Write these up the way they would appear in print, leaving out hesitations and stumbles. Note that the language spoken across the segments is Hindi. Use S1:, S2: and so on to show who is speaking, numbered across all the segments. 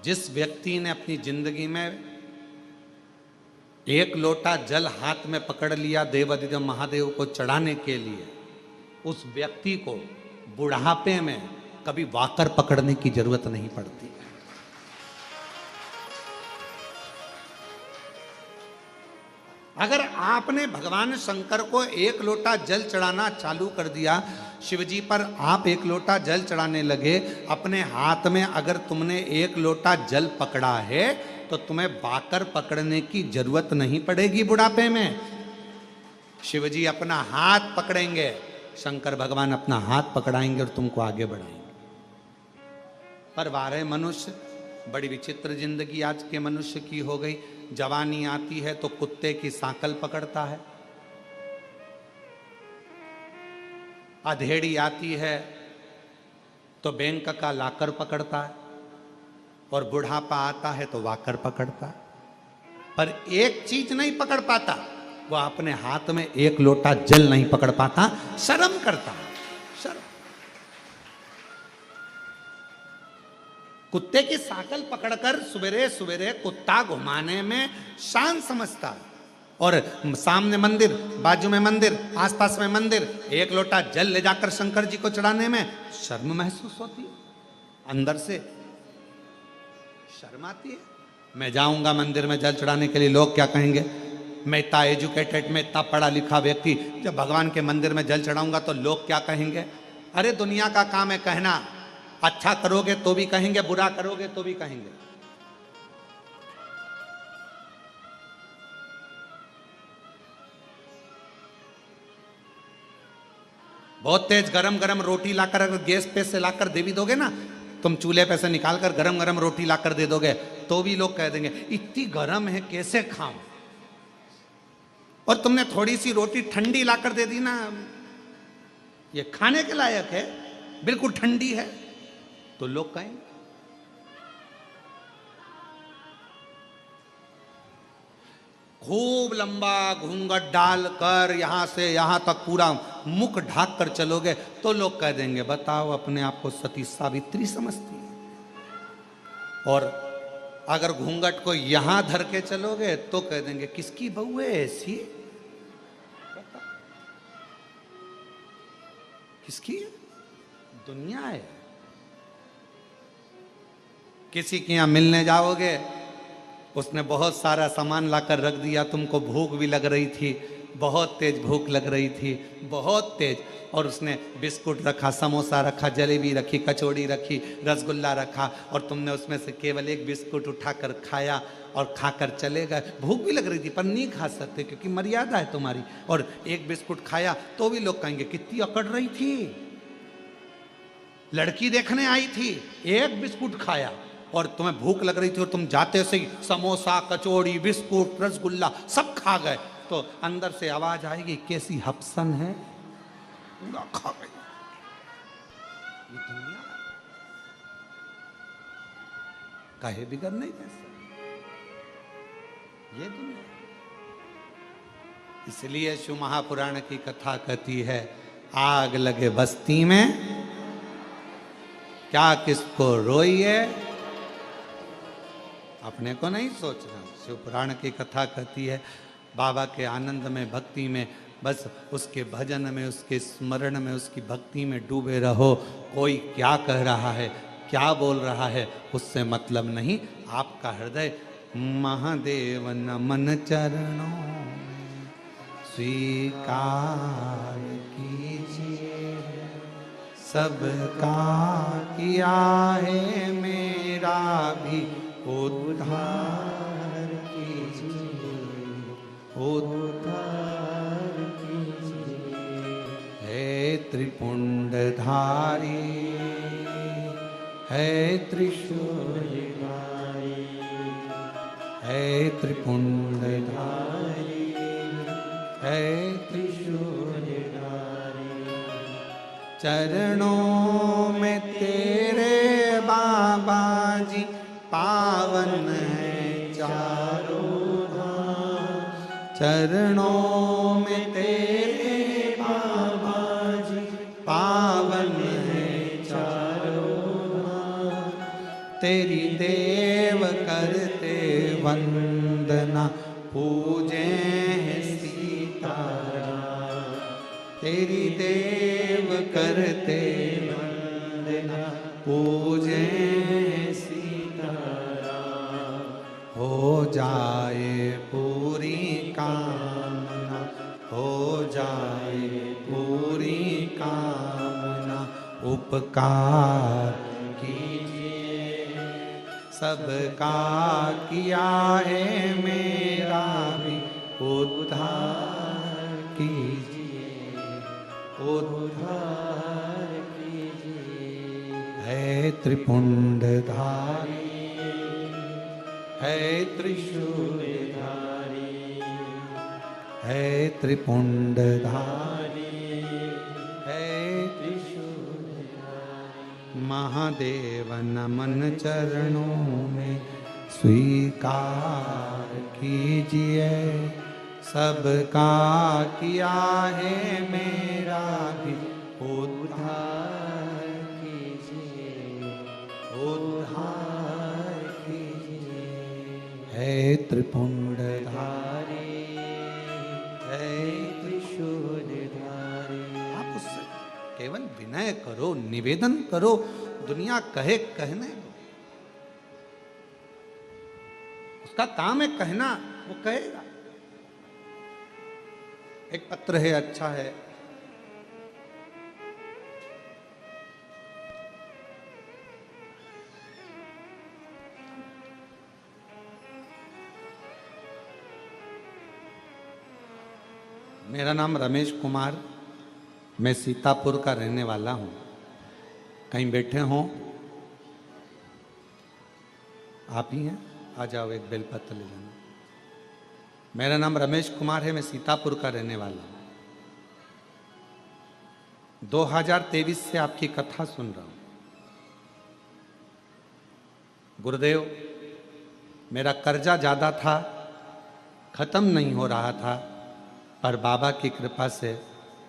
S1: जिस व्यक्ति ने अपनी जिंदगी में एक लोटा जल हाथ में पकड़ लिया देवाधिदेव महादेव को चढ़ाने के लिए, उस व्यक्ति को बुढ़ापे में कभी वाकर पकड़ने की जरूरत नहीं पड़ती। अगर आपने भगवान शंकर को एक लोटा जल चढ़ाना चालू कर दिया, शिवजी पर आप एक लोटा जल चढ़ाने लगे, अपने हाथ में अगर तुमने एक लोटा जल पकड़ा है तो तुम्हें बाकर पकड़ने की जरूरत नहीं पड़ेगी बुढ़ापे में। शिवजी अपना हाथ पकड़ेंगे, शंकर भगवान अपना हाथ पकड़ाएंगे और तुमको आगे बढ़ाएंगे। पर वारे मनुष्य, बड़ी विचित्र जिंदगी आज के मनुष्य की हो गई। जवानी आती है तो कुत्ते की सांकल पकड़ता है, अधेड़ी आती है तो बैंक का लाकर पकड़ता है, और बुढ़ापा आता है तो वाकर पकड़ता है। पर एक चीज नहीं पकड़ पाता, वो अपने हाथ में एक लोटा जल नहीं पकड़ पाता, शर्म करता है। शर्म। कुत्ते की सांकल पकड़कर सवेरे सवेरे कुत्ता घुमाने में शान समझता है, और सामने मंदिर, बाजू में मंदिर, आसपास में मंदिर, एक लोटा जल ले जाकर शंकर जी को चढ़ाने में शर्म महसूस होती है, अंदर से शर्म आती है। मैं जाऊंगा मंदिर में जल चढ़ाने के लिए, लोग क्या कहेंगे? मैं इतना एजुकेटेड, मैं इतना पढ़ा लिखा व्यक्ति, जब भगवान के मंदिर में जल चढ़ाऊंगा तो लोग क्या कहेंगे? अरे दुनिया का काम है कहना, अच्छा करोगे तो भी कहेंगे, बुरा करोगे तो भी कहेंगे। बहुत तेज गरम गरम रोटी लाकर अगर गैस पे से लाकर दे भी दोगे ना, तुम चूल्हे पे से निकालकर गरम गरम रोटी लाकर दे दोगे तो भी लोग कह देंगे इतनी गरम है कैसे खाऊं। और तुमने थोड़ी सी रोटी ठंडी लाकर दे दी ना, ये खाने के लायक है, बिल्कुल ठंडी है, तो लोग कहेंगे। खूब लंबा घूंघट डालकर यहां से यहां तक पूरा मुख ढाक कर चलोगे तो लोग कह देंगे बताओ अपने आप को सती सावित्री समझती है। और अगर घूंघट को यहां धर के चलोगे तो कह देंगे किसकी बहू है ऐसी, किसकी दुनिया है। किसी के यहां मिलने जाओगे, उसने बहुत सारा सामान लाकर रख दिया, तुमको भूख भी लग रही थी, बहुत तेज भूख लग रही थी, बहुत तेज, और उसने बिस्कुट रखा, समोसा रखा, जलेबी रखी, कचौड़ी रखी, रसगुल्ला रखा, और तुमने उसमें से केवल एक बिस्कुट उठाकर खाया और खाकर चले गए। भूख भी लग रही थी पर नहीं खा सकते क्योंकि मर्यादा है तुम्हारी, और एक बिस्कुट खाया तो भी लोग कहेंगे कितनी अकड़ रही थी, लड़की देखने आई थी, एक बिस्कुट खाया, और तुम्हें भूख लग रही थी और तुम जाते से ही समोसा, कचौड़ी, बिस्कुट, रसगुल्ला सब खा गए, तो अंदर से आवाज आएगी कैसी हपसन है, पूरा खा गई। ये दुनिया काहे बिगड़ नहीं कैसे, ये दुनिया। इसलिए शिव महापुराण की कथा कहती है आग लगे बस्ती में क्या किसको रोइए, अपने को नहीं सोचना। शिव पुराण की कथा कहती है बाबा के आनंद में, भक्ति में, बस उसके भजन में, उसके स्मरण में, उसकी भक्ति में डूबे रहो। कोई क्या कह रहा है, क्या बोल रहा है, उससे मतलब नहीं। आपका हृदय महादेव नमन चरणों में स्वीकार कीजिए, सबका किया है मेरा भी उद्धार कीजिए, उद्धार कीजिए। है त्रिपुंडधारी, है त्रिशूलधारी, है त्रिपुंडधारी, है त्रिशूलधारी। चरणों में तेरे बाबा जी पावन है चारों धाम, चरणों में तेरे बाबा जी पावन है चारों धाम। तेरी देव करते वंदना, पूजे सीताराम। तेरी देव करते वंदना, पूजे सीताराम। हो जाए पूरी कामना, हो जाए पूरी कामना, उपकार कीजिए सबका किया है मेरा भी उद्धार कीजिए, उद्धार कीजिए। है त्रिपुंडधारी, है त्रिशूलधारी, है त्रिपुंडधारी, है त्रिशूलधारी। महादेव नमन चरणों में स्वीकार कीजिए, सबका किया है मेरा भी उद्धार कीजिए, उद्धार कीजिए। है त्रिपुंडधारी, है त्रिशूलधारी। आप उससे केवल विनय करो, निवेदन करो, दुनिया कहे कहने दो। उसका काम है कहना, वो कहेगा। एक पत्र है, अच्छा है। मेरा नाम रमेश कुमार, मैं सीतापुर का रहने वाला हूँ। कहीं बैठे हों, आप ही हैं, आ जाओ, एक बेलपत्र ले जाना। मेरा नाम रमेश कुमार है, मैं सीतापुर का रहने वाला हूँ। 2023 से आपकी कथा सुन रहा हूँ। गुरुदेव, मेरा कर्जा ज़्यादा था, खत्म नहीं हो रहा था, पर बाबा की कृपा से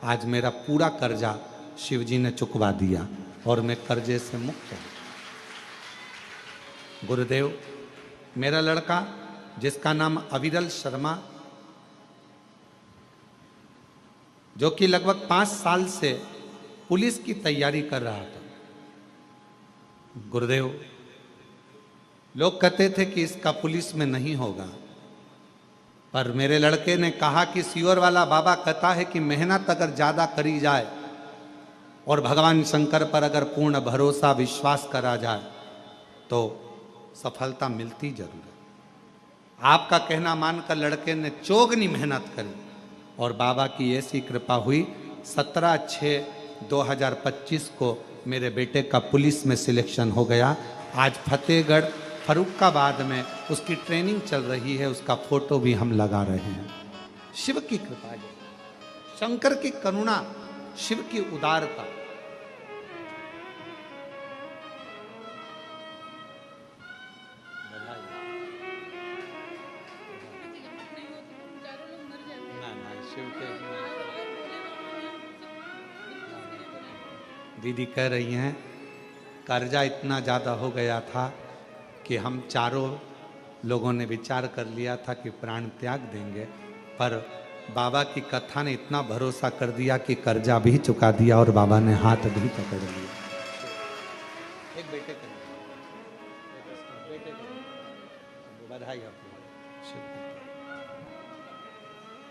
S1: आज मेरा पूरा कर्जा शिव जी ने चुकवा दिया और मैं कर्जे से मुक्त हूँ। गुरुदेव, मेरा लड़का जिसका नाम अविरल शर्मा, जो कि लगभग 5 साल से पुलिस की तैयारी कर रहा था। गुरुदेव, लोग कहते थे कि इसका पुलिस में नहीं होगा, पर मेरे लड़के ने कहा कि सियोर वाला बाबा कहता है कि मेहनत अगर ज़्यादा करी जाए और भगवान शंकर पर अगर पूर्ण भरोसा विश्वास करा जाए तो सफलता मिलती जरूर है। आपका कहना मानकर लड़के ने चौगनी मेहनत करी और बाबा की ऐसी कृपा हुई, 17/6/2025 को मेरे बेटे का पुलिस में सिलेक्शन हो गया। आज फतेहगढ़ फरुखाबाद में उसकी ट्रेनिंग चल रही है, उसका फोटो भी हम लगा रहे हैं। शिव की कृपा है, शंकर की करुणा, शिव की उदारता। दीदी कह रही हैं कर्जा इतना ज़्यादा हो गया था कि हम चारों लोगों ने विचार कर लिया था कि प्राण त्याग देंगे, पर बाबा की कथा ने इतना भरोसा कर दिया कि कर्जा भी चुका दिया और बाबा ने हाथ भी पकड़ लिया। एक बेटे को बधाई आपको।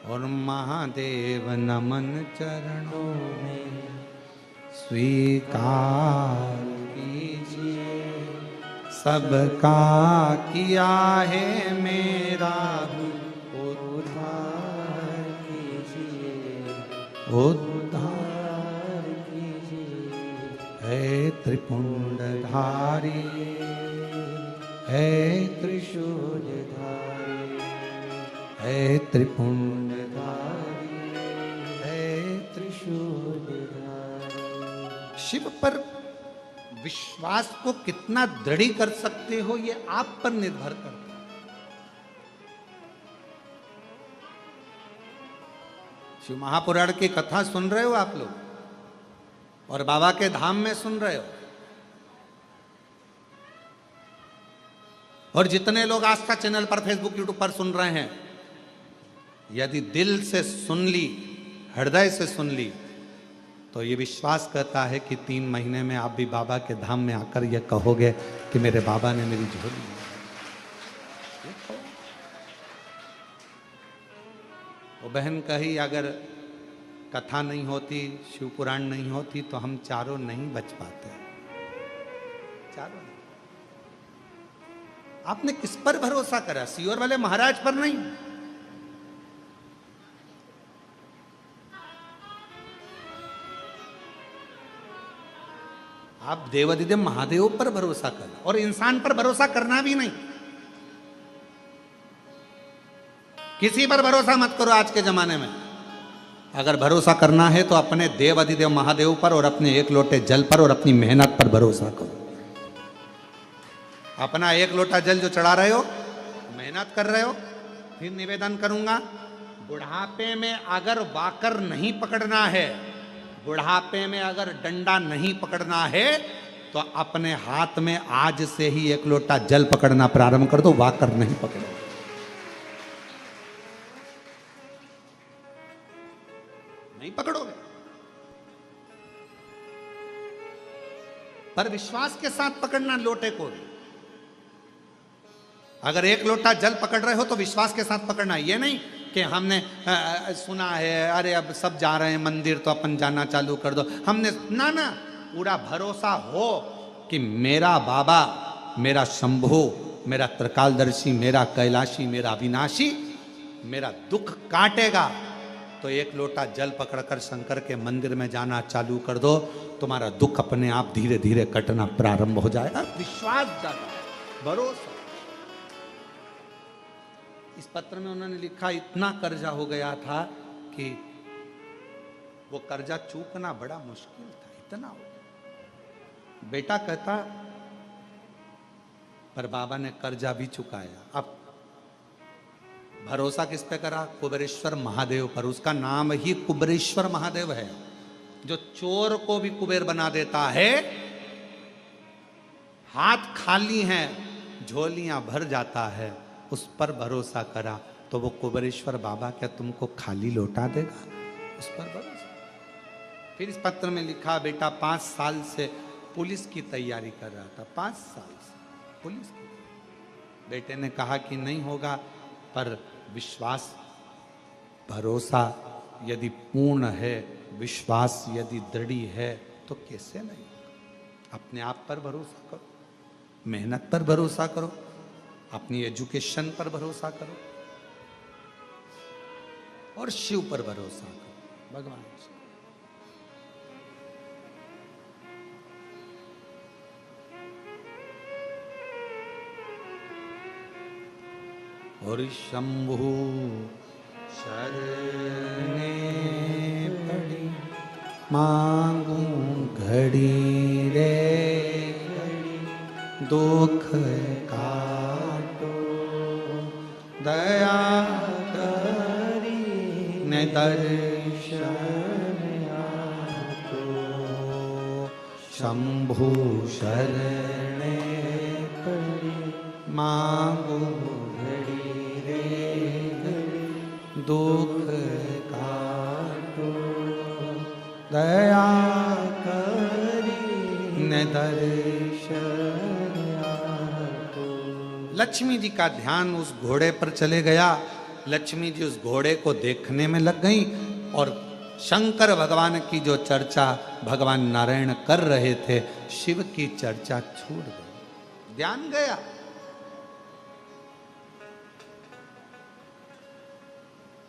S1: और महादेव नमन चरणों में स्वीकार कीजिए, सबका किया है मेरा उद्धार कीजिए, उद्धार कीजिए। है त्रिपुंडधारी, है त्रिशूलधारी, है त्रिपुंडधारी, है त्रिशूलधारी। शिव पर विश्वास को कितना दृढ़ कर सकते हो, ये आप पर निर्भर करता है। शिव महापुराण की कथा सुन रहे हो आप लोग, और बाबा के धाम में सुन रहे हो। और जितने लोग आस्था चैनल पर, फेसबुक, यूट्यूब पर सुन रहे हैं, यदि दिल से सुन ली, हृदय से सुन ली, तो ये विश्वास करता है कि 3 महीने में आप भी बाबा के धाम में आकर यह कहोगे कि मेरे बाबा ने मेरी झोली। वो बहन कही, अगर कथा नहीं होती, शिव पुराण नहीं होती, तो हम चारों नहीं बच पाते। चारों नहीं। आपने किस पर भरोसा करा? सीहोर वाले महाराज पर नहीं। आप देवाधिदेव महादेव पर भरोसा करो, और इंसान पर भरोसा करना भी नहीं। किसी पर भरोसा मत करो आज के जमाने में। अगर भरोसा करना है तो अपने देवाधिदेव महादेव पर और अपने 1 लोटे जल पर और अपनी मेहनत पर भरोसा करो। अपना 1 लोटा जल जो चढ़ा रहे हो, मेहनत कर रहे हो, फिर निवेदन करूंगा, बुढ़ापे में अगर वाकर नहीं पकड़ना है, बुढ़ापे में अगर डंडा नहीं पकड़ना है, तो अपने हाथ में आज से ही 1 लोटा जल पकड़ना प्रारंभ कर दो। वाकर नहीं पकड़ो। नहीं पकड़ोगे, पर विश्वास के साथ पकड़ना लोटे को भी। अगर 1 लोटा जल पकड़ रहे हो तो विश्वास के साथ पकड़ना। ये नहीं कि हमने सुना है, अरे अब सब जा रहे हैं मंदिर तो अपन जाना चालू कर दो। हमने ना, पूरा भरोसा हो कि मेरा बाबा, मेरा शंभु, मेरा त्रिकालदर्शी, मेरा कैलाशी, मेरा अविनाशी मेरा दुख काटेगा, तो 1 लोटा जल पकड़कर शंकर के मंदिर में जाना चालू कर दो। तुम्हारा दुख अपने आप धीरे धीरे कटना प्रारंभ हो जाएगा। विश्वास जाता है, भरोसा। इस पत्र में उन्होंने लिखा, इतना कर्जा हो गया था कि वो कर्जा चूकना बड़ा मुश्किल था, इतना हो गया। बेटा कहता, पर बाबा ने कर्जा भी चुकाया। अब भरोसा किस पे करा? कुबेरेश्वर महादेव पर। उसका नाम ही कुबेरेश्वर महादेव है, जो चोर को भी कुबेर बना देता है। हाथ खाली हैं, झोलियां भर जाता है, उस पर भरोसा करा तो वो कुबेरेश्वर बाबा क्या तुमको खाली लौटा देगा? उस पर भरोसा। फिर इस पत्र में लिखा, बेटा 5 साल से पुलिस की तैयारी कर रहा था, 5 साल से पुलिस की। बेटे ने कहा कि नहीं होगा, पर विश्वास, भरोसा यदि पूर्ण है, विश्वास यदि दृढ़ है, तो कैसे नहीं होगा? अपने आप पर भरोसा करो, मेहनत पर भरोसा करो, अपनी एजुकेशन पर भरोसा करो, और शिव पर भरोसा करो, भगवान। और शंभु शरणे पड़ी, मांगू घड़ी रे घड़ी, दुख काटो दया करी ने दर्शन आतो। शंभु शरणे पड़ी, मांगू दुख काटो दया करी ने दर्शन आतो। लक्ष्मी जी का ध्यान उस घोड़े पर चले गया। लक्ष्मी जी उस घोड़े को देखने में लग गई, और शंकर भगवान की जो चर्चा भगवान नारायण कर रहे थे, शिव की चर्चा छूट गई, ध्यान गया।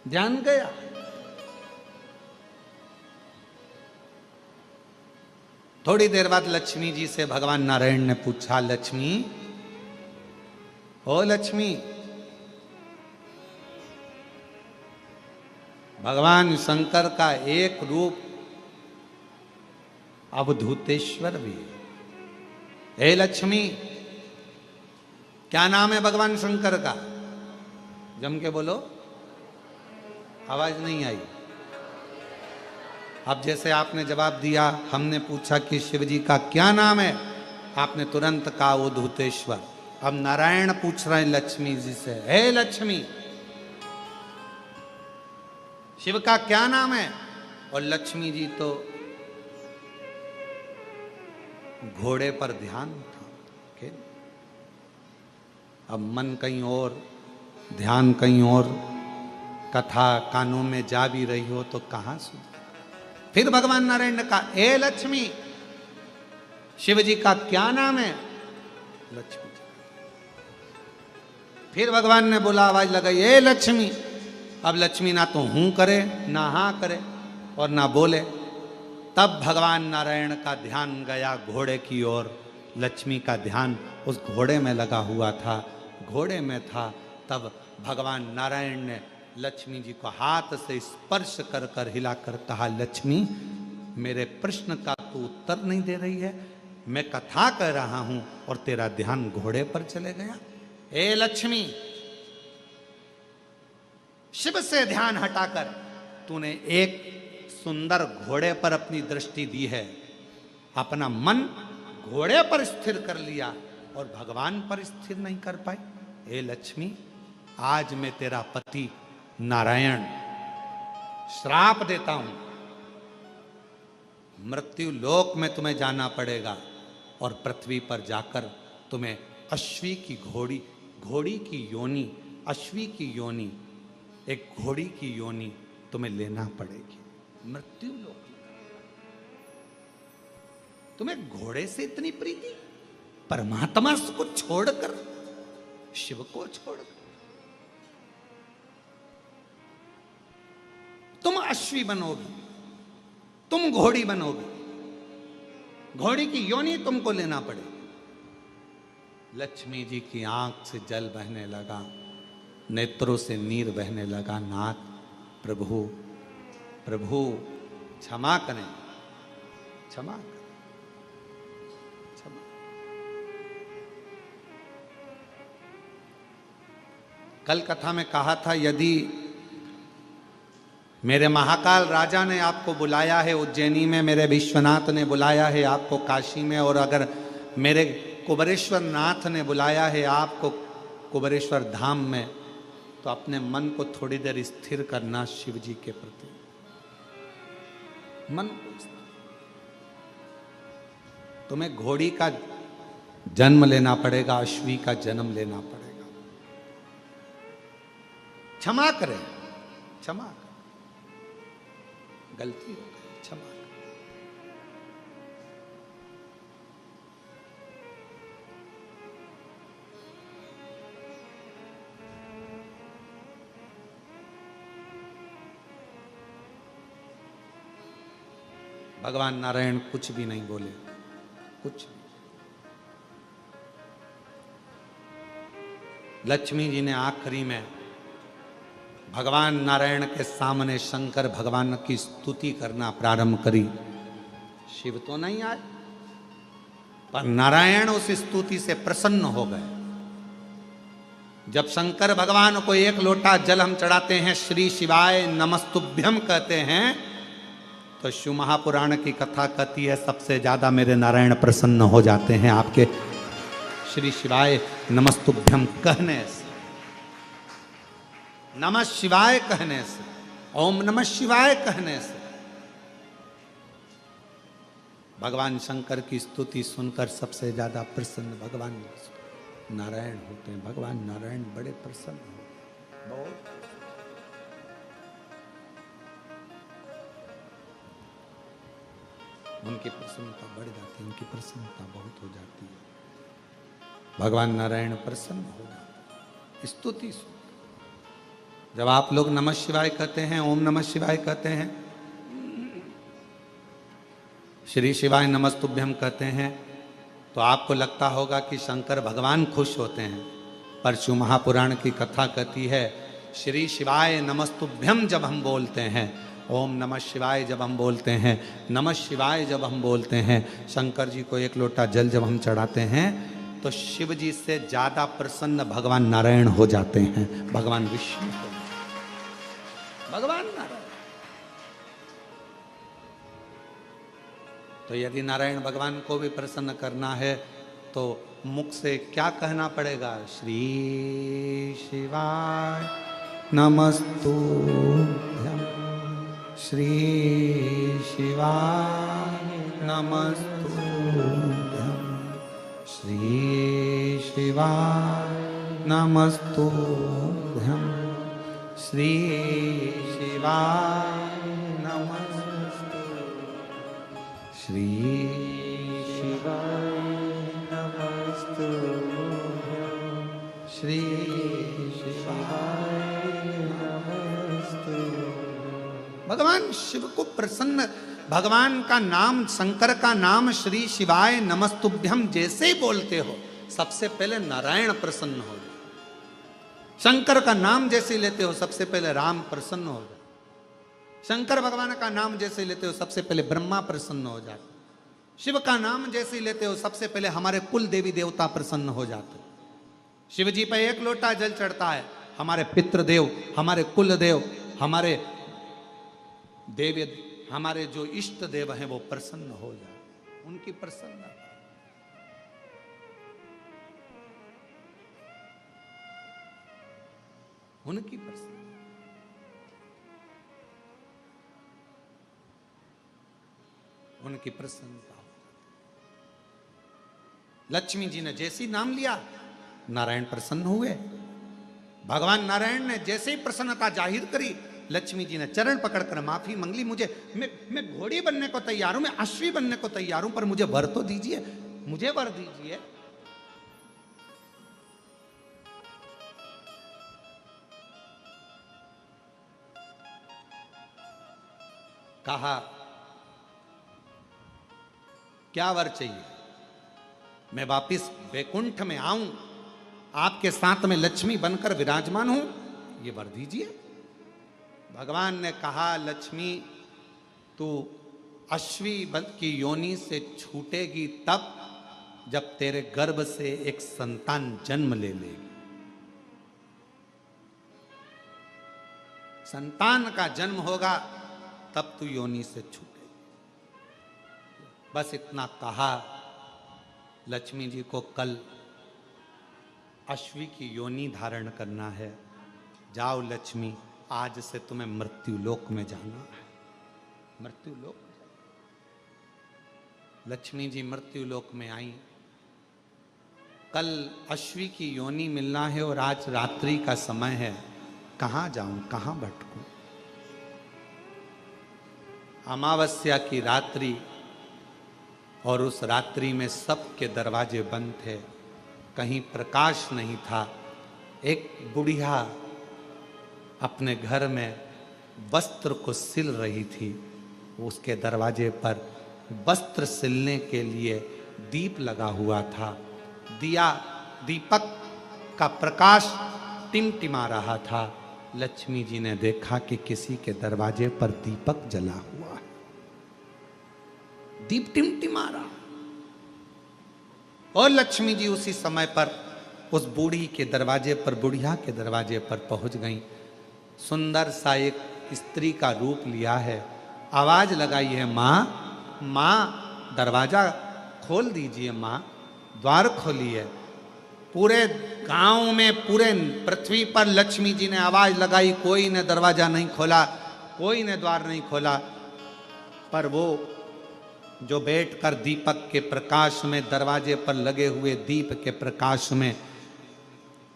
S1: ध्यान गया। थोड़ी देर बाद लक्ष्मी जी से भगवान नारायण ने पूछा, लक्ष्मी, ओ लक्ष्मी, भगवान शंकर का एक रूप अवधूतेश्वर भी है। हे लक्ष्मी, क्या नाम है भगवान शंकर का? जम के बोलो। आवाज नहीं आई। अब जैसे आपने जवाब दिया, हमने पूछा कि शिव जी का क्या नाम है, आपने तुरंत कहा अवधूतेश्वर। अब नारायण पूछ रहे हैं लक्ष्मी जी से, हे लक्ष्मी, शिव का क्या नाम है? और लक्ष्मी जी तो घोड़े पर ध्यान था। अब मन कहीं और, ध्यान कहीं और, कथा कानों में जा भी रही हो तो कहां सुन। फिर भगवान नारायण ने कहा, हे लक्ष्मी, शिव जी का क्या नाम है? लक्ष्मी जी। फिर भगवान ने बोला, आवाज लगाई, हे लक्ष्मी। अब लक्ष्मी ना तो हूं करे, ना हां करे और ना बोले। तब भगवान नारायण का ध्यान गया घोड़े की ओर। लक्ष्मी का ध्यान उस घोड़े में लगा हुआ था, घोड़े में था। तब भगवान नारायण ने लक्ष्मी जी को हाथ से स्पर्श कर कर हिलाकर कहा, लक्ष्मी, मेरे प्रश्न का तू उत्तर नहीं दे रही है। मैं कथा कह रहा हूं और तेरा ध्यान घोड़े पर चले गया। हे लक्ष्मी, शिव से ध्यान हटाकर तूने एक सुंदर घोड़े पर अपनी दृष्टि दी है, अपना मन घोड़े पर स्थिर कर लिया और भगवान पर स्थिर नहीं कर पाई। हे लक्ष्मी, आज मैं तेरा पति नारायण श्राप देता हूं, मृत्यु लोक में तुम्हें जाना पड़ेगा और पृथ्वी पर जाकर तुम्हें अश्वी की घोड़ी की योनि, अश्वी की योनि, एक घोड़ी की योनि तुम्हें लेना पड़ेगी। मृत्यु लोक, तुम्हें घोड़े से इतनी प्रीति, परमात्मा को छोड़कर, शिव को छोड़कर तुम अश्वी बनोगी, तुम घोड़ी बनोगी, घोड़ी की योनि तुमको लेना पड़ेगी। लक्ष्मी जी की आंख से जल बहने लगा, नेत्रों से नीर बहने लगा। नाथ, प्रभु प्रभु क्षमा करें, क्षमा करें, क्षमा। कल कथा में कहा था, यदि मेरे महाकाल राजा ने आपको बुलाया है उज्जैनी में, मेरे विश्वनाथ ने बुलाया है आपको काशी में, और अगर मेरे कुबेरेश्वर नाथ ने बुलाया है आपको कुबेरेश्वर धाम में, तो अपने मन को थोड़ी देर स्थिर करना शिव जी के प्रति। मन को तुम्हें घोड़ी का जन्म लेना पड़ेगा, अश्वी का जन्म लेना पड़ेगा। क्षमा करें, क्षमा करें, गलती हो गई, क्षमा करें। भगवान नारायण कुछ भी नहीं बोले, कुछ। लक्ष्मी जी ने आखिरी में भगवान नारायण के सामने शंकर भगवान की स्तुति करना प्रारंभ करी। शिव तो नहीं आए, पर नारायण उस स्तुति से प्रसन्न हो गए। जब शंकर भगवान को एक लोटा जल हम चढ़ाते हैं, श्री शिवाय नमस्तुभ्यम कहते हैं, तो शिव महापुराण की कथा कहती है सबसे ज्यादा मेरे नारायण प्रसन्न हो जाते हैं आपके श्री शिवाय नमस्तुभ्यम कहने से, नमः शिवाय कहने से, ओम नमः शिवाय कहने से। भगवान शंकर की स्तुति सुनकर सबसे ज्यादा प्रसन्न भगवान नारायण होते हैं। भगवान नारायण बड़े प्रसन्न होते, बहुत। उनकी प्रसन्नता बढ़ जाती है, उनकी प्रसन्नता बहुत हो जाती है। भगवान नारायण प्रसन्न हो जाते, स्तुति सुन। जब आप लोग नमः शिवाय कहते हैं, ओम नमः शिवाय कहते हैं, श्री शिवाय नमस्तुभ्यम कहते हैं, तो आपको लगता होगा कि शंकर भगवान खुश होते हैं। पर शिव महापुराण की कथा कहती है, श्री शिवाय नमस्तुभ्यम जब हम बोलते हैं, ओम नमः शिवाय जब हम बोलते हैं, नमः शिवाय जब हम बोलते हैं, शंकर जी को एक लोटा जल जब हम चढ़ाते हैं, तो शिव जी से ज्यादा प्रसन्न भगवान नारायण हो जाते हैं। भगवान विष्णु, भगवान नारायण। तो यदि नारायण भगवान को भी प्रसन्न करना है, तो मुख से क्या कहना पड़ेगा? श्री शिवाय नमस्तुभ्यं, श्री शिवाय नमस्तुभ्यं, श्री शिवाय नमस्तुभ्यं, श्री शिवाय नमस्तुभ्यं, श्री शिवाय नमस्तुभ्यं, श्री शिवाय नमस्तुभ्यं। भगवान शिव को प्रसन्न, भगवान का नाम, शंकर का नाम श्री शिवाय नमस्तुभ्यम जैसे ही बोलते हो, सबसे पहले नारायण प्रसन्न हो जाए। शंकर का नाम जैसे लेते हो, सबसे पहले राम प्रसन्न हो जाए। शंकर भगवान का नाम जैसे लेते हो, सबसे पहले ब्रह्मा प्रसन्न हो जाते। शिव का नाम जैसे लेते हो, सबसे पहले हमारे कुल देवी देवता प्रसन्न हो जाते। शिव जी पे एक लोटा जल चढ़ता है, हमारे पितृदेव, हमारे कुल देव, हमारे देवी, हमारे जो इष्ट देव हैं वो प्रसन्न हो जाए। उनकी प्रसन्नता, उनकी प्रसन्नता, उनकी प्रसन्नता। लक्ष्मी जी ने जैसे ही नाम लिया, नारायण प्रसन्न हुए। भगवान नारायण ने जैसे ही प्रसन्नता जाहिर करी, लक्ष्मी जी ने चरण पकड़कर माफी मांगी। मुझे, मैं घोड़ी बनने को तैयार हूं, मैं अश्वी बनने को तैयार हूं, पर मुझे वर तो दीजिए, मुझे वर दीजिए। कहा क्या वर चाहिए? मैं वापिस वैकुंठ में आऊं, आपके साथ में लक्ष्मी बनकर विराजमान हूं, ये वर दीजिए। भगवान ने कहा, लक्ष्मी तू अश्वी की योनि से छूटेगी तब जब तेरे गर्भ से एक संतान जन्म ले लेगी। संतान का जन्म होगा तब तू योनि से छूटेगी। बस इतना कहा। लक्ष्मी जी को कल अश्वी की योनि धारण करना है। जाओ लक्ष्मी, आज से तुम्हें मृत्यु लोक में जाना है। मृत्यु लोक। लक्ष्मी जी मृत्यु लोक में आई। कल अश्वी की योनि मिलना है और आज रात्रि का समय है। कहां जाऊं, कहां भटकूं? अमावस्या की रात्रि, और उस रात्रि में सबके दरवाजे बंद थे, कहीं प्रकाश नहीं था। एक बुढ़िया अपने घर में वस्त्र को सिल रही थी। उसके दरवाजे पर वस्त्र सिलने के लिए दीप लगा हुआ था। दीपक का प्रकाश टिमटिमा रहा था। लक्ष्मी जी ने देखा कि किसी के दरवाजे पर दीपक जला हुआ है, दीप टिमटिमा रहा। और लक्ष्मी जी उसी समय पर उस बूढ़ी के दरवाजे पर, बुढ़िया के दरवाजे पर पहुंच गई। सुंदर सा एक स्त्री का रूप लिया है। आवाज लगाई है, माँ माँ दरवाजा खोल दीजिए, माँ द्वार खोलिए। पूरे गांव में, पूरे पृथ्वी पर लक्ष्मी जी ने आवाज लगाई, कोई ने दरवाजा नहीं खोला, कोई ने द्वार नहीं खोला। पर वो जो बैठकर दीपक के प्रकाश में, दरवाजे पर लगे हुए दीप के प्रकाश में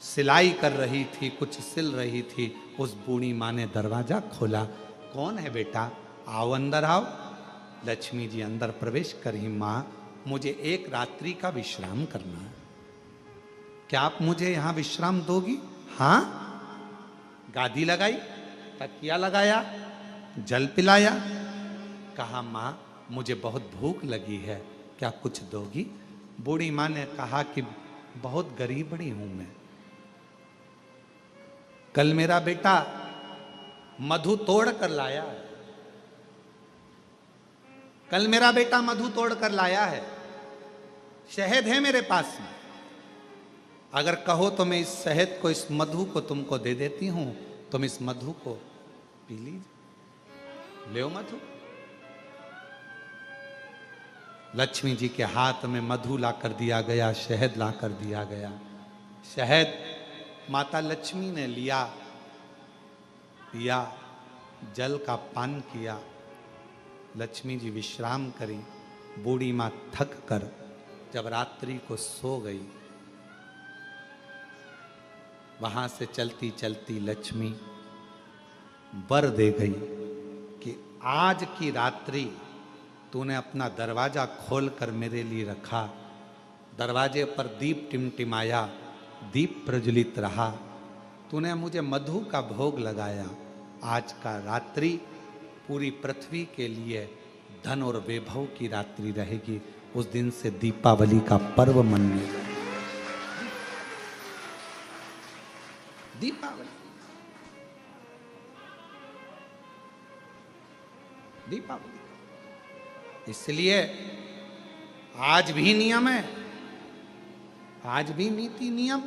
S1: सिलाई कर रही थी, कुछ सिल रही थी, उस बूढ़ी माँ ने दरवाजा खोला। कौन है बेटा? आओ अंदर आओ। लक्ष्मी जी अंदर प्रवेश करी। माँ मुझे एक रात्रि का विश्राम करना है, क्या आप मुझे यहां विश्राम दोगी? हाँ। गादी लगाई, तकिया लगाया, जल पिलाया। कहा माँ मुझे बहुत भूख लगी है, क्या कुछ दोगी? बूढ़ी माँ ने कहा कि बहुत गरीबड़ी हूं मैं। कल मेरा बेटा मधु तोड़ कर लाया है, कल मेरा बेटा मधु तोड़ कर लाया है, शहद है मेरे पास में। अगर कहो तो मैं इस शहद को, इस मधु को तुमको दे देती हूं, तुम इस मधु को पी लीजिए। ले मधु। लक्ष्मी जी के हाथ में मधु ला कर दिया गया, शहद ला कर दिया गया। शहद माता लक्ष्मी ने लिया, पिया, जल का पान किया। लक्ष्मी जी विश्राम करी। बूढ़ी माँ थक कर जब रात्रि को सो गई, वहां से चलती चलती लक्ष्मी वर दे गई कि आज की रात्रि तूने अपना दरवाजा खोलकर मेरे लिए रखा, दरवाजे पर दीप टिमटिमाया, दीप प्रज्वलित रहा, तूने मुझे मधु का भोग लगाया। आज का रात्रि पूरी पृथ्वी के लिए धन और वैभव की रात्रि रहेगी। उस दिन से दीपावली का पर्व मनेगा। दीपावली, दीपावली। इसलिए आज भी नियम है, आज भी नीति नियम।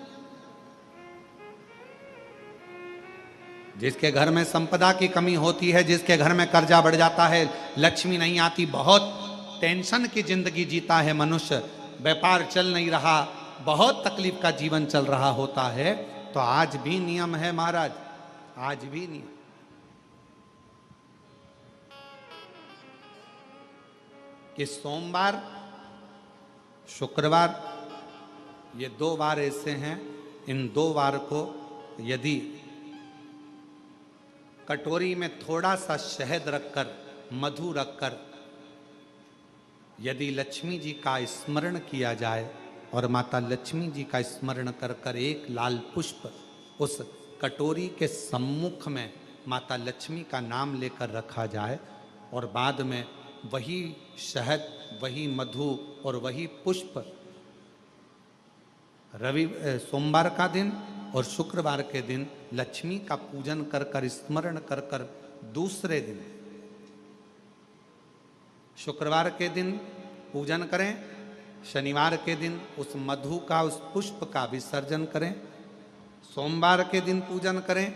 S1: जिसके घर में संपदा की कमी होती है, जिसके घर में कर्जा बढ़ जाता है, लक्ष्मी नहीं आती, बहुत टेंशन की जिंदगी जीता है मनुष्य, व्यापार चल नहीं रहा, बहुत तकलीफ का जीवन चल रहा होता है, तो आज भी नियम है महाराज, आज भी नियम। कि सोमवार, शुक्रवार, ये 2 वार ऐसे हैं, इन 2 वार को यदि कटोरी में थोड़ा सा शहद रखकर, मधु रखकर यदि लक्ष्मी जी का स्मरण किया जाए और माता लक्ष्मी जी का स्मरण कर कर एक लाल पुष्प उस कटोरी के सम्मुख में माता लक्ष्मी का नाम लेकर रखा जाए और बाद में वही शहद, वही मधु और वही पुष्प सोमवार का दिन और शुक्रवार के दिन लक्ष्मी का पूजन कर कर, स्मरण कर कर, दूसरे दिन शुक्रवार के दिन पूजन करें, शनिवार के दिन उस मधु का, उस पुष्प का विसर्जन करें, सोमवार के दिन पूजन करें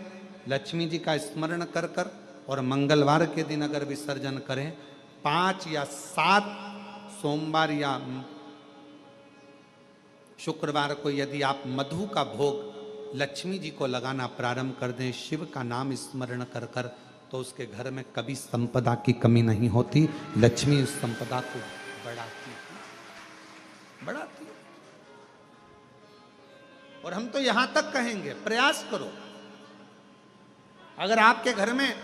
S1: लक्ष्मी जी का स्मरण कर कर, और मंगलवार के दिन अगर विसर्जन करें, 5 या 7 सोमवार या शुक्रवार को यदि आप मधु का भोग लक्ष्मी जी को लगाना प्रारंभ कर दें, शिव का नाम स्मरण कर कर, तो उसके घर में कभी संपदा की कमी नहीं होती। लक्ष्मी उस संपदा को बढ़ाती है। और हम तो यहां तक कहेंगे, प्रयास करो, अगर आपके घर में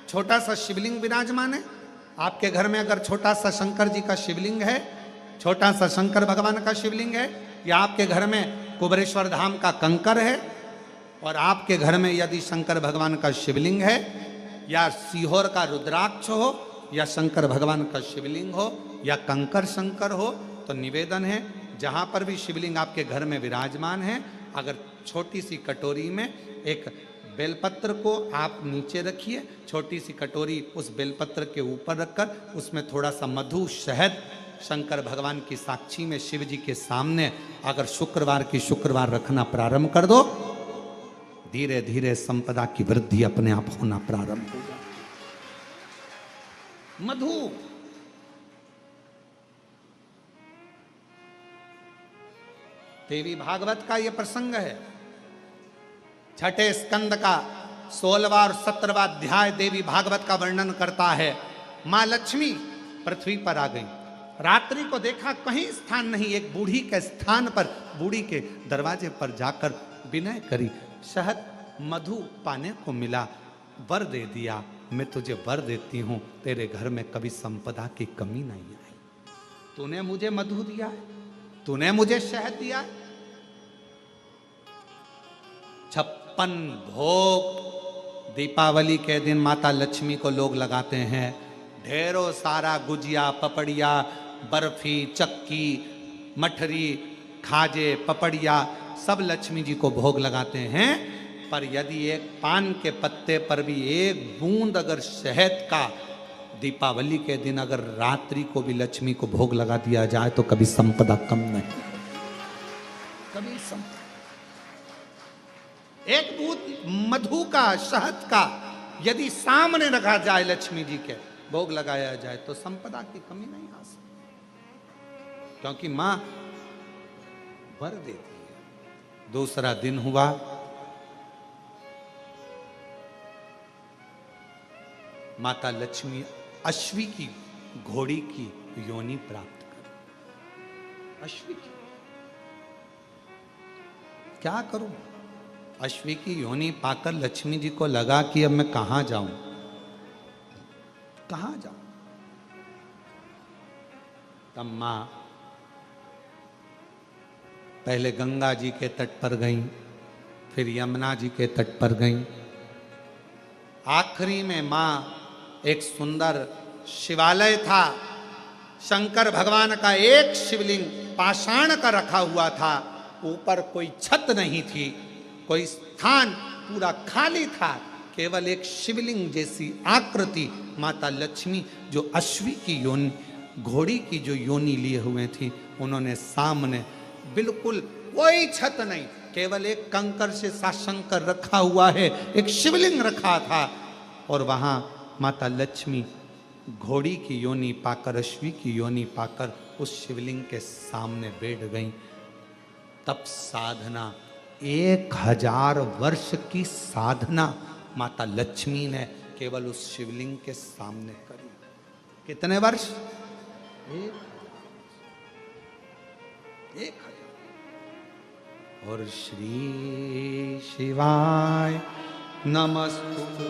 S1: छोटा सा शिवलिंग विराजमान है, आपके घर में अगर छोटा सा शंकर जी का शिवलिंग है, छोटा सा शंकर भगवान का शिवलिंग है, या आपके घर में कुबेरेश्वर धाम का कंकर है, और आपके घर में यदि शंकर भगवान का शिवलिंग है, या सीहोर का रुद्राक्ष हो, या शंकर भगवान का शिवलिंग हो, या कंकर शंकर हो, तो निवेदन है जहां पर भी शिवलिंग आपके घर में विराजमान है, अगर छोटी सी कटोरी में एक बेलपत्र को आप नीचे रखिए, छोटी सी कटोरी उस बेलपत्र के ऊपर रखकर उसमें थोड़ा सा मधु, शहद, शंकर भगवान की साक्षी में शिव जी के सामने अगर शुक्रवार की शुक्रवार रखना प्रारंभ कर दो, धीरे धीरे संपदा की वृद्धि अपने आप होना प्रारंभ होगा। मधु, देवी भागवत का यह प्रसंग है, 6ठे स्कंद का 16वां और 17वां अध्याय देवी भागवत का वर्णन करता है। मां लक्ष्मी पृथ्वी पर आ गई, रात्रि को देखा कहीं स्थान नहीं, एक बूढ़ी के स्थान पर, बूढ़ी के दरवाजे पर जाकर विनय करी, शहद मधु पाने को मिला, वर दे दिया, मैं तुझे वर देती हूं, तेरे घर में कभी संपदा की कमी नहीं आई। तूने मुझे मधु दिया है, तूने मुझे शहद दिया है, 56 भोग दीपावली के दिन माता लक्ष्मी को लोग लगाते हैं, ढेरों सारा गुजिया, पपड़िया, बर्फी, चक्की, मठरी, खाजे, पपड़िया सब लक्ष्मी जी को भोग लगाते हैं। पर यदि एक पान के पत्ते पर भी एक बूंद अगर शहद का दीपावली के दिन अगर रात्रि को भी लक्ष्मी को भोग लगा दिया जाए तो कभी संपदा कम नहीं, कभी संपदा। एक बूंद मधु का, शहद का यदि सामने रखा जाए, लक्ष्मी जी के भोग लगाया जाए, तो संपदा की कमी नहीं आ सकती। क्योंकि मां वर देती है। दूसरा दिन हुआ, माता लक्ष्मी अश्वी की घोड़ी की योनि प्राप्त कर। अश्वी की क्या करूं? अश्वी की योनि पाकर लक्ष्मी जी को लगा कि अब मैं कहां जाऊं, कहां जाऊं। तब मां पहले गंगा जी के तट पर गई, फिर यमुना जी के तट पर गई। आखिरी में मां एक सुंदर शिवालय था, शंकर भगवान का एक शिवलिंग पाषाण का रखा हुआ था, ऊपर कोई छत नहीं थी, कोई स्थान पूरा खाली था, केवल एक शिवलिंग जैसी आकृति माता लक्ष्मी जो अश्वी की योनि, घोड़ी की जो योनि लिए हुए थी, उन्होंने सामने बिल्कुल कोई छत नहीं, केवल एक कंकर से शंकर रखा हुआ है, एक शिवलिंग रखा था, और वहां माता लक्ष्मी घोड़ी की योनि पाकर, अश्वी की योनि पाकर उस शिवलिंग के सामने बैठ गई। तब साधना 1000 वर्ष की साधना माता लक्ष्मी ने केवल उस शिवलिंग के सामने करी। कितने वर्ष? 1000। और श्री शिवाय नमस्तुभ्यं,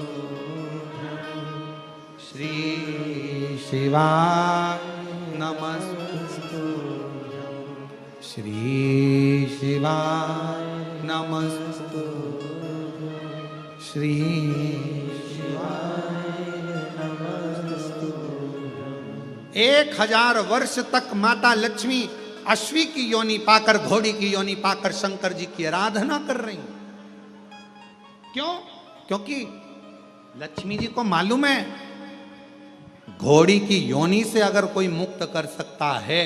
S1: श्री शिवाय नमस्तुभ्यं, श्री शिवाय नमस्तुभ्यं, श्री शिवाय नमस्तुभ्यं। 1000 वर्ष तक माता लक्ष्मी अश्वी की योनि पाकर, घोड़ी की योनि पाकर शंकर जी की आराधना कर रही। क्यों? क्योंकि लक्ष्मी जी को मालूम है घोड़ी की योनि से अगर कोई मुक्त कर सकता है,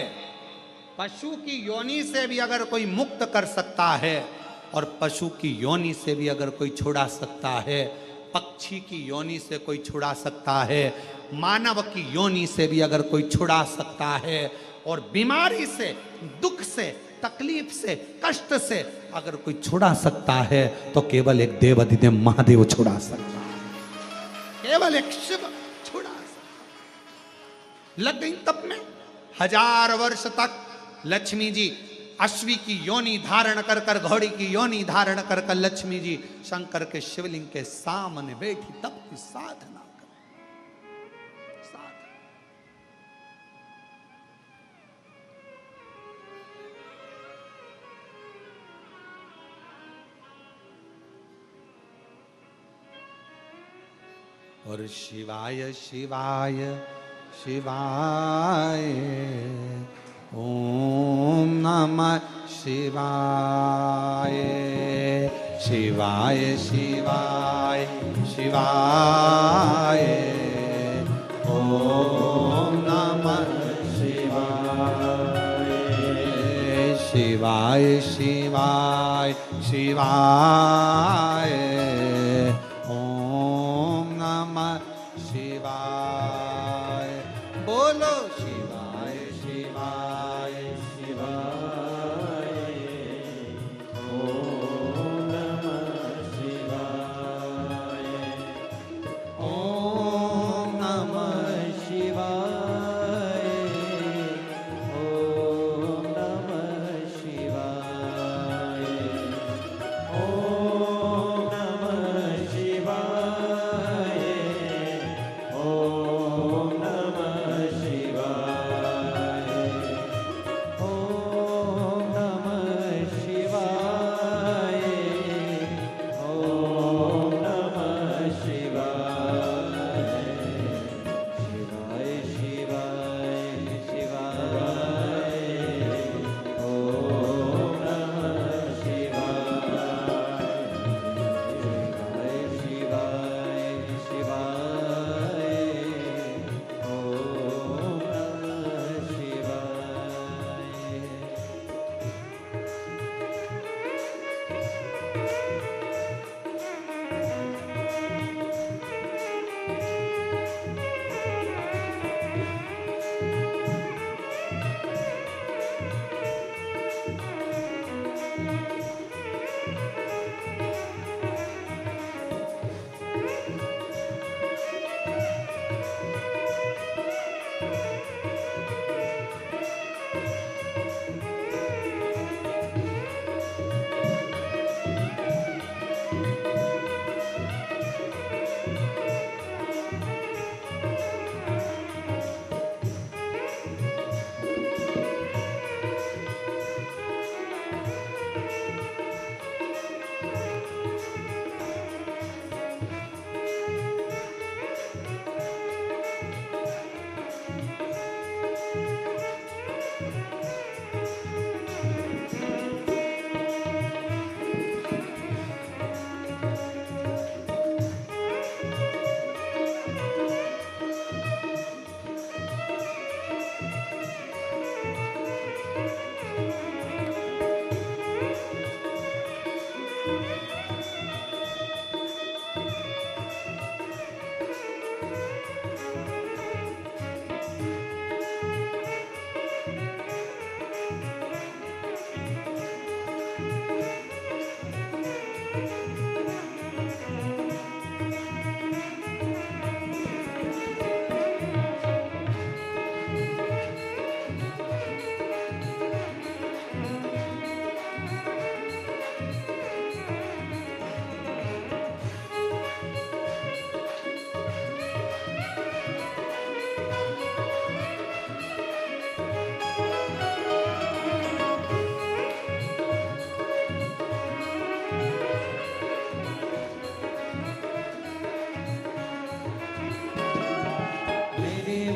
S1: पशु की योनि से भी अगर कोई मुक्त कर सकता है, और पशु की योनि से भी अगर कोई छुड़ा सकता है, पक्षी की योनि से कोई छुड़ा सकता है, मानव की योनि से भी अगर कोई छुड़ा सकता है, और बीमारी से, दुख से, तकलीफ से, कष्ट से अगर कोई छुड़ा सकता है, तो केवल एक देवाधिदेव महादेव छुड़ा सकता है, केवल एक शिव छुड़ा सकता। लग गई तब में 1000 वर्ष तक लक्ष्मी जी अश्वी की योनि धारण कर कर, घोड़ी की योनि धारण कर कर लक्ष्मी जी शंकर के शिवलिंग के सामने बैठी, तब की साधना कर। और शिवाय शिवाय शिवाय ओम नमः शिवाय, शिवाय शिवाय शिवाय ओम नमः शिवाय, शिवाय शिवाय शिवाय ओम नमः शिवाय। बोलो शिवाय शिवाय शिवाय ओम नमः शिवाय, ओम नमः शिवाय, ओम नमः शिवाय, ओम नमः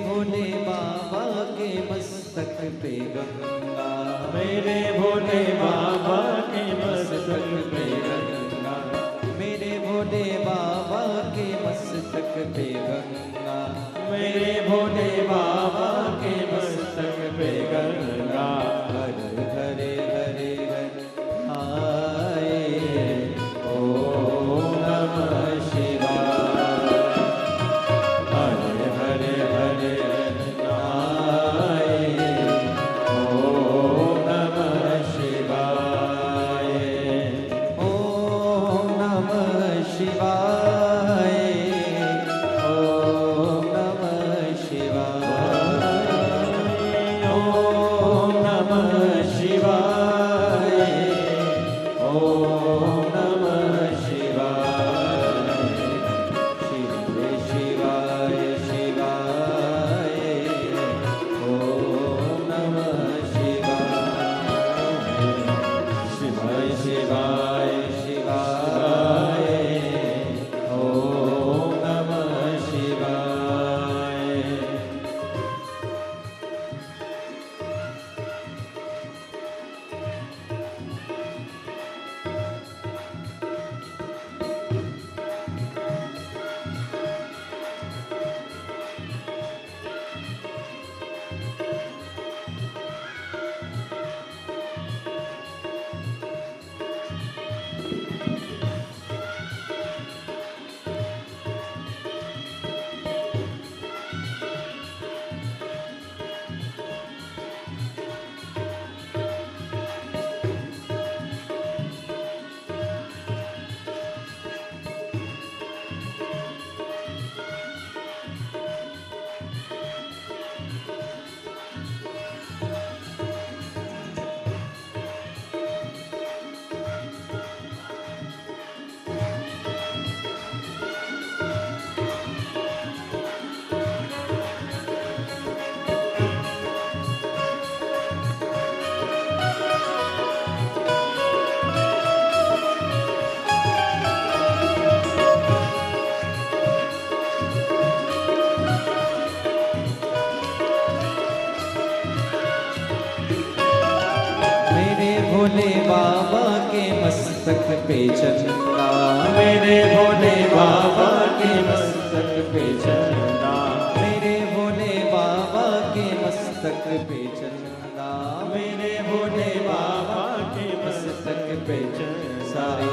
S2: भोले बाबा के मस्तक पे गंगा,
S3: मेरे भोले बाबा के मस्तक पे गंगा,
S2: मेरे भोले बाबा के मस्तक पे गंगा,
S3: मेरे भोले बाबा के मस्तक पे गंगा।
S2: हर हरे हरे आए
S3: ओम नमः शिवाय। हरे हरे हरे आए ओम नमः शिवाय।
S2: ओम नमः शिवाय, ओम नमः शिवाय,
S3: ओम नमः शिवाय। ओम नमः शिवाय।
S2: शिव शिवाय शिवाय, ओम नमः शिवाय,
S3: शिवाय शिवाय
S2: शिवाय,
S3: ओम नमः शिवाय।
S2: मेरे भोले बाबा के मस्तक पे चंदा,
S3: मेरे भोले बाबा के मस्तक पे चंदा,
S2: मेरे भोले बाबा के मस्तक पे चंदा,
S3: मेरे भोले बाबा के मस्तक पे चंदा।
S2: सारे